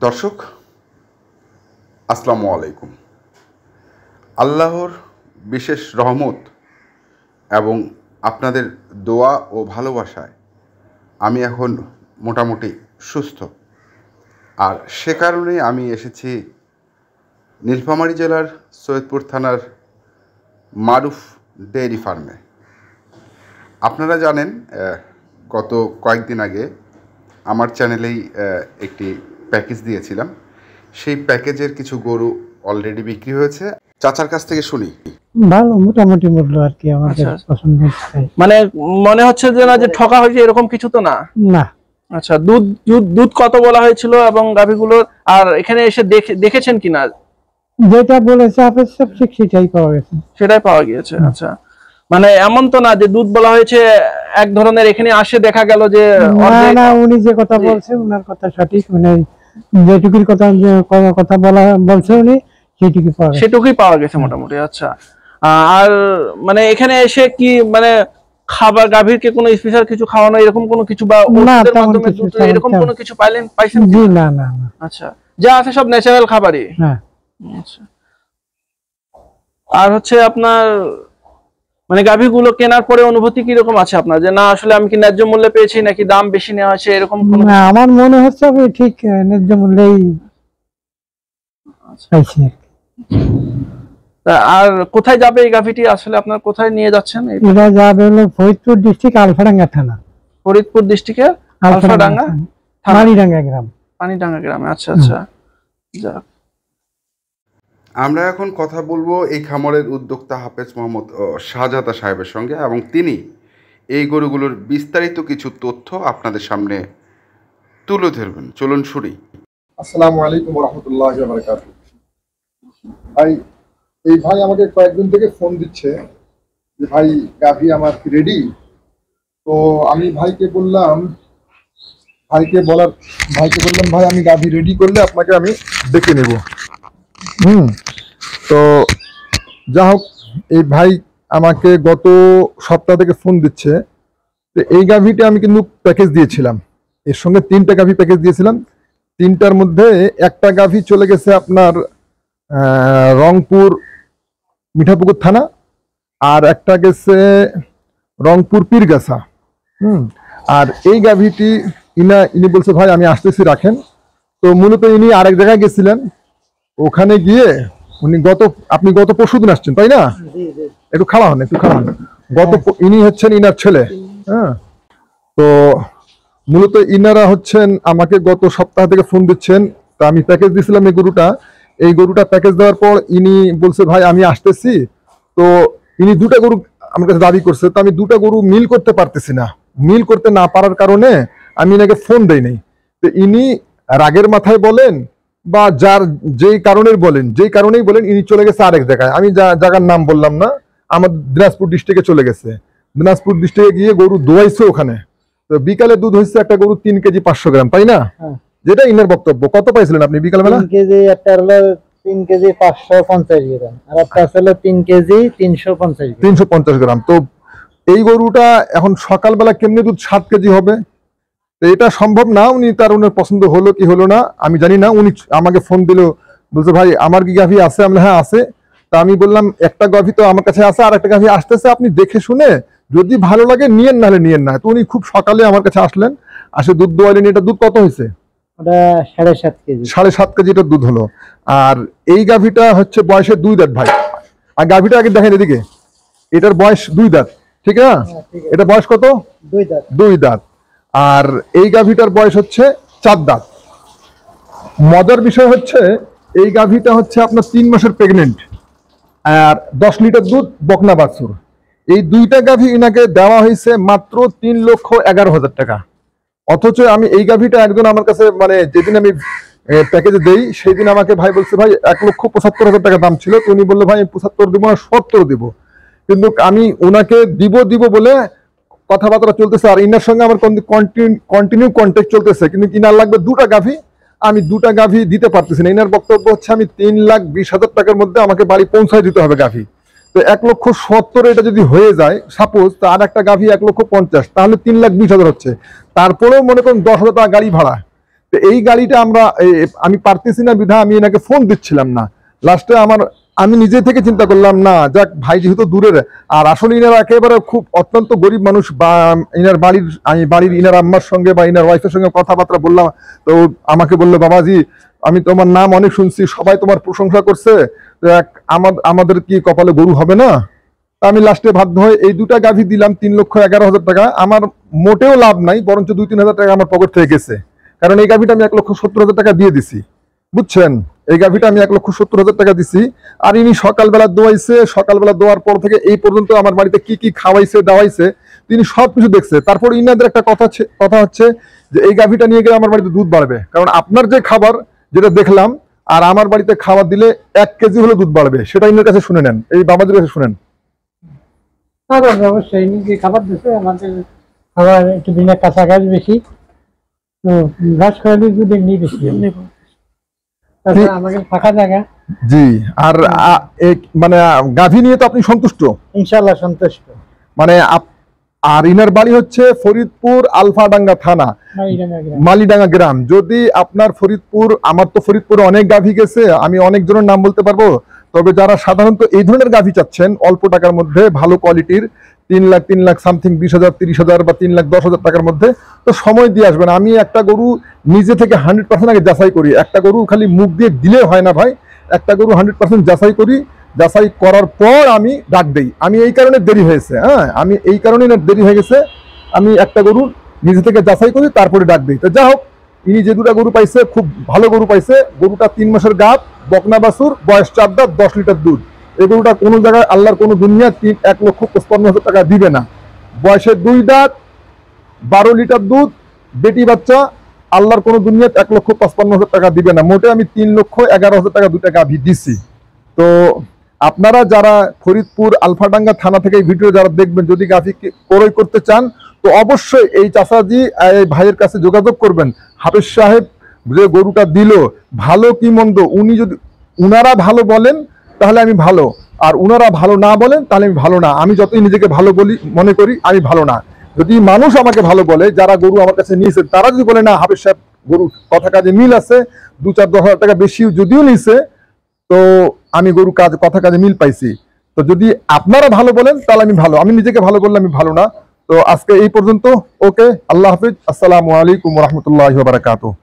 দর্শক আসসালামু আলাইকুম। আল্লাহর বিশেষ রহমত এবং আপনাদের দোয়া ও ভালোবাসায় আমি এখন মোটামুটি সুস্থ, আর সে কারণে আমি এসেছি নীলফামারী জেলার সৈয়দপুর থানার মারুফ ডেইরি ফার্মে। আপনারা জানেন গত কয়েকদিন আগে আমার চ্যানেলেই একটি প্যাকেজ দিয়েছিলাম। সেই প্যাকেজের কিছু গরু অলরেডি বিক্রি হয়েছে। চাচার কাছ থেকে শুনি। ভালো, মোটামুটি মূল্য আর কি আমাদের পছন্দ হচ্ছে। মানে মনে হচ্ছে যে না যে ঠকা হয়েছে এরকম কিছু তো না? না। আচ্ছা, দুধ কত বলা হয়েছিল এবং গাভীগুলোর, আর এখানে এসে দেখেছেন কিনা? যেটা বলেছে আপনি সব ঠিক সেটাই পাওয়া গেছে। সেটাই পাওয়া গিয়েছে। আচ্ছা, মানে এমন তো না যে দুধ বলা হয়েছে এক ধরনের, এখানে আসে দেখা গেল যে না, উনি যে কথা বলছেন ওনার কথা সঠিক, মানে যেটুকুর কথা বলছে উনি সেটুকুই পাওয়া গেছে মোটামুটি। আচ্ছা, আর মানে এখানে এসে কি মানে খাবার গাভীরকে কোনো স্পেশাল কিছু খাওয়ানো এরকম কোনো কিছু বা ওষুধের মাধ্যমে এরকম কোনো কিছু পাইছেন? জি না। আচ্ছা, যা আছে সব ন্যাচারাল খাবারই। হ্যাঁ। আচ্ছা, আর হচ্ছে আপনার মানে গাভীগুলো কেনার পরে অনুভূতি কি রকম আছে আপনার, যে না আসলে আমি কি ন্যায্য মূল্যে পেয়েছি নাকি দাম বেশি নেওয়া হয়েছে এরকম কোনো? না, আমার মনে হচ্ছে আমি ঠিক ন্যায্য মূল্যেই পাইছি। আর কোথায় যাবে এই গাভীটি, আসলে আপনার কোথায় নিয়ে যাচ্ছেন? এটা যাবে হলো ফরিদপুর ডিস্ট্রিক্ট আলফাডাঙ্গা থানা। ফরিদপুর ডিস্ট্রিক্টের আলফাডাঙ্গা পানিডাঙ্গা গ্রাম। পানিডাঙ্গা গ্রামে। আচ্ছা আচ্ছা, যাক। আমরা এখন কথা বলবো এই খামারের উদ্যোক্তা হাফেজ মোহাম্মদ শাহজাদা সাহেবের সঙ্গে, এবং তিনি এই গরুগুলোর বিস্তারিত কিছু তথ্য আপনাদের সামনে তুলে ধরবেন। চলুন শুরু। আসসালামু আলাইকুম ওয়া রাহমাতুল্লাহি ওয়া বারাকাতুহু। এই ভাই আমাকে কয়েকদিন থেকে ফোন দিচ্ছে যে ভাই গাভী আমার রেডি। তো আমি ভাইকে বললাম ভাই আমি গাভী রেডি করলে আপনাকে আমি ডেকে নেব। তো যা হোক, এই ভাই আমাকে গত সপ্তাহ থেকে ফোন দিচ্ছে। তো এই গাভীটা আমি কিন্তু প্যাকেজ দিয়েছিলাম, এর সঙ্গে 3টা গাভী প্যাকেজ দিয়েছিলাম। 3টার মধ্যে একটা গাভী চলে গেছে আপনার রংপুর মিঠাপুকুর থানা, আর একটা গেছে রংপুর পীরগাছা। আর এই গাভীটি ইনি বলছে ভাই আমি আসতেছি, রাখেন। তো মূলত ইনি আরেক জায়গায় গেছিলেন, ওখানে গিয়ে আপনি গত পরশুদিন আসছেন তাই না? একটু খাওয়া হন। ইনি হচ্ছেন ইনার ছেলে। হ্যাঁ, তো মূলত ইনারা হচ্ছেন আমাকে গত সপ্তাহ থেকে ফোন দিচ্ছেন। তা আমি প্যাকেজ দিয়েছিলাম এই গরুটা প্যাকেজ দেওয়ার পর ইনি বলছে ভাই আমি আসতেছি। তো ইনি 2টা গরু আমার কাছে দাবি করছে। তো আমি 2টা গরু মিল করতে পারতেছি না। মিল করতে না পারার কারণে আমি ইনাকে ফোন দেই নাই। তো ইনি রাগের মাথায় বলেন বা যেই কারণেই বলেন ইনি চলে গেছে আরেক জায়গায়। আমি জায়গার নাম বললাম না, আমার দিনাজপুর ডিস্ট্রিক্টে চলে গেছে। দিনাজপুর ডিস্ট্রিক্টে গিয়ে গরু দোয়াইছে ওখানে। তো বিকালে দুধ হয়েছে একটা গরু 3 কেজি 500 গ্রাম, তাই না? যেটা ইনার বক্তব্য। কত পাইছিলেন আপনি বিকালবেলা? 3 কেজি, একটা হলো 3 কেজি 550 গ্রাম, আর একটা হলো 3 কেজি 350 গ্রাম। তো এই গরুটা এখন সকালবেলা কেমনে দুধ 7 কেজি হবে? তো এটা সম্ভব না। ওনার পছন্দ হলো কি হলো না আমি জানি না। উনি আমাকে ফোন দিল, বলছে ভাই আমার কি গাভী আছে? আমি হ্যাঁ আছে। তা আমি বললাম একটা গাভী তো আমার কাছে আছে, আর একটা গাভী আসতেছে, আপনি দেখে শুনে যদি ভালো লাগে নিয়েন, নাহলে নিয়েন না। তো উনি খুব সকালে আমার কাছে আসলেন, আসে দুধ দোয়ালেন। এটা দুধ কত হয়েছে? 7.5 কেজি এটা দুধ হলো। আর এই গাভীটা হচ্ছে বয়সে 2 দাঁত ভাই। আর গাভীটা আগে দেখেন এদিকে, এটার বয়স 2 দাঁত, ঠিক না? এটা বয়স কত? 2 দাঁত। আর এই গাভীটার বয়স হচ্ছে 4 দাঁত। মজার বিষয় হচ্ছে এই গাভীটা হচ্ছে আপনার 3 মাসের প্রেগনেন্ট, আর 10 লিটার দুধ বকনা বাছুর। এই 2টা গাভী ইনাকে দেওয়া হয়েছে মাত্র 3,11,000 টাকা। অথচ আমি এই গাভীটা একজন আমার কাছে, মানে যেদিন আমি প্যাকেজে দেই সেই দিন আমাকে ভাই বলছে ভাই 1,75,000 টাকা দাম ছিল। তো উনি বললো ভাই 75 দিব না, 70 দিব। কিন্তু আমি ওনাকে দিব বলে কথাবার্তা চলতেছে, আর ইনার সঙ্গে আমার কন্টিনিউ কন্ট্যাক্ট চলতেছে। কিন্তু ইনার লাগবে 2টা গাভী, আমি 2টা গাভী দিতে পারতেছি না। ইনার বক্তব্য হচ্ছে আমি 3,20,000 টাকার মধ্যে আমাকে বাড়ি পৌঁছায় দিতে হবে গাভী। তো 1,70,000 এটা যদি হয়ে যায় সাপোজ, তা আর একটা গাভী 1,50,000, তাহলে 3,20,000 হচ্ছে। তারপরেও মনে করুন 10,000 টাকা গাড়ি ভাড়া। তো এই গাড়িটা আমি পারতেছি না বিধা আমি এনাকে ফোন দিচ্ছিলাম না। লাস্টে আমি নিজে থেকে চিন্তা করলাম না যাক ভাই যেহেতু দূরের, আর আসলে ইনারা একেবারে খুব অত্যন্ত গরিব মানুষ, বা ইনার বাড়ির ইনার আম্মার সঙ্গে বা ইনার ওয়াইফের সঙ্গে কথাবার্তা বললাম, তো আমাকে বললো বাবাজি আমি তোমার নাম অনেক শুনছি, সবাই তোমার প্রশংসা করছে, আমাদের কি কপালে গরু হবে না? আমি লাস্টে বাধ্য হয়ে এই 2টা গাভী দিলাম 3,11,000 টাকা। আমার মোটেও লাভ নাই, বরঞ্চ 2-3 হাজার টাকা আমার পকেট থেকে গেছে, কারণ এই গাভীটা আমি 1,70,000 টাকা দিয়ে দিছি, বুঝছেন? এই গাভীটা আমি 1,70,000 টাকা দিছি। আর ইনি সকালবেলা দোয়াইছে, সকালবেলা দোয়ার পর থেকে এই পর্যন্ত আমার বাড়িতে কি কি খাওয়াইছে দাওয়াইছে তিনি সবকিছু দেখছে। তারপর ইনাদের একটা কথা হচ্ছে যে এই গাভীটা নিয়ে গেলে আমার বাড়িতে দুধ বাড়বে, কারণ আপনার যে খাবার যেটা দেখলাম আর আমার বাড়িতে খাবার দিলে 1 কেজি হলে দুধ বাড়বে, সেটা ইনার কাছে শুনে নেন, এই বাবাজির কাছে শুনেন। অবশ্যই যে খাবার দিচ্ছে আমাদের খাবার একটু দিনের কাছাকাছি বেশি, তো ঘাস খাওয়ালে দুধ এমনি বেশি, তাছাড়া আমাদের ফাঁকা জায়গা। জি, আর মানে গাভী নিয়ে তো আপনি সন্তুষ্ট? ইনশাআল্লাহ সন্তুষ্ট। মানে আর ইনার বাড়ি হচ্ছে ফরিদপুর আলফাডাঙ্গা থানা, মালিডাঙ্গা গ্রাম। যদি আপনার ফরিদপুর, আমার তো ফরিদপুরে অনেক গাভী গেছে, আমি অনেক জনের নাম বলতে পারবো, তবে যারা সাধারণত এই ধরনের গাভী চাচ্ছেন অল্প টাকার মধ্যে ভালো কোয়ালিটির, 3 লাখ সামথিং 20,000 30,000 বা 3,10,000 টাকার মধ্যে, তো সময় দিয়ে আসবেন। আমি একটা গরু নিজে থেকে 100% আগে যাচাই করি, একটা গরু খালি মুখ দিয়ে দিলে হয় না ভাই, একটা গরু 100% যাচাই করি, যাচাই করার পর আমি ডাক দেই। আমি এই কারণে দেরি হয়েছে, আমি এই কারণে দেরি হয়ে গেছে, আমি একটা গরু নিজে থেকে যাচাই করি তারপরে ডাক দিই। তো যা হোক, ইনি যে 2টা গরু পাইছে খুব ভালো গরু পাইছে। গরুটা 3 মাসের গাব, বকনা বাছুর, বয়স 4 দাঁত, 10 লিটার দুধ। এই গরুটা কোনো জায়গায় আল্লাহর কোনো দুনিয়া 1,55,000 টাকা দিবে না। বয়সে 2 দাঁত, 12 লিটার দুধ, বেটি বাচ্চা, আল্লাহর কোনো দুনিয়া 1,55,000 টাকা দিবে না। মোটে আমি 3,11,000 টাকা 2টা গাভী দিছি। তো আপনারা যারা ফরিদপুর আলফাডাঙ্গা থানা থেকে এই ভিডিও যারা দেখবেন, যদি গাভী ক্রয় করতে চান তো অবশ্যই এই চাচাজি এই ভাইয়ের কাছে যোগাযোগ করবেন। হাফেজ সাহেব যে গরুটা দিল ভালো কি মন্দ, উনারা ভালো বলেন তাহলে আমি ভালো, আর উনারা ভালো না বলেন তাহলে আমি ভালো না। আমি যতই নিজেকে ভালো বলি মনে করি আমি ভালো না। যদি মানুষ আমাকে ভালো বলে, যারা গরু আমার কাছে নিয়েছে, তারা যদি বলে না হাফেজ সাহেব গরু কথা কাজে মিল আছে, 2-4-10 হাজার টাকা বেশি যদিও নিছে, তো আমি গরু কথা কাজে মিল পাইছি। তো যদি আপনারা ভালো বলেন তাহলে আমি ভালো, আমি নিজেকে ভালো বললে আমি ভালো না। তো আজকে এই পর্যন্ত। ওকে, আল্লাহ হাফিজ, আসসালামু আলাইকুম ওয়া রাহমাতুল্লাহি ওয়া বারাকাতুহু।